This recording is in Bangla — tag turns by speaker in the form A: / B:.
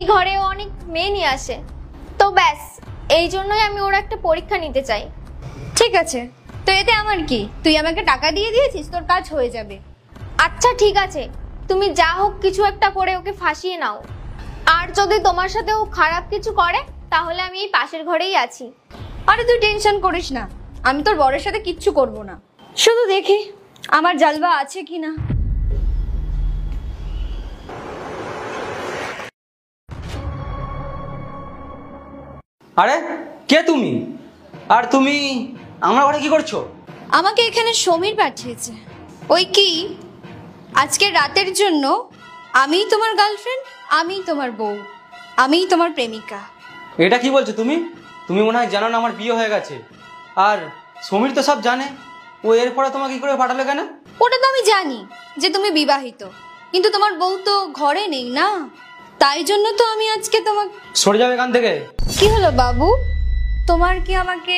A: ঘরেও অনেক মেয়ে নিয়ে আসে, তো ব্যাস এই জন্যই আমি ওর একটা পরীক্ষা নিতে চাই।
B: ঠিক আছে, তো এতে আমার কি? তুই আমাকে টাকা দিয়ে দিয়েছিস, তোর কাজ হয়ে যাবে।
A: আচ্ছা ঠিক আছে, তুমি যা হোক কিছু একটা করে ওকে ফাঁসিয়ে নাও। আর যদি তোমার সাথে ও খারাপ কিছু করে তাহলে আমি এই পাশের ঘরেই আছি।
B: আরে তুই টেনশন করিস না, আমি তোর বরের সাথে কিচ্ছু করব না। শুধু দেখি আমার জালবা আছে কিনা।
C: আরে কে তুমি? আর তুমি আমার ঘরে কি করছো?
B: আমাকে এখানে সমীর পাঠিয়েছে। ওই কি, আজকে রাতের জন্য আমিই তোমার গার্লফ্রেন্ড, আমিই তোমার বউ, আমিই তোমার প্রেমিকা।
C: এটা কি বলছো তুমি? তুমি মনে হয় জানো না আমার বিয়ে হয়ে গেছে। আর সমীর তো সব জানে, ও এরপরে তোমাকে কি করে পাঠালো কেন?
B: ওটা তো আমি জানি যে তুমি বিবাহিত, কিন্তু তোমার বউ তো ঘরে নেই না, তাই জন্য তো আমি আজকে তোমাকে।
C: সরে যাবে এখান থেকে।
B: কি হলো বাবু, তোমার কি আমাকে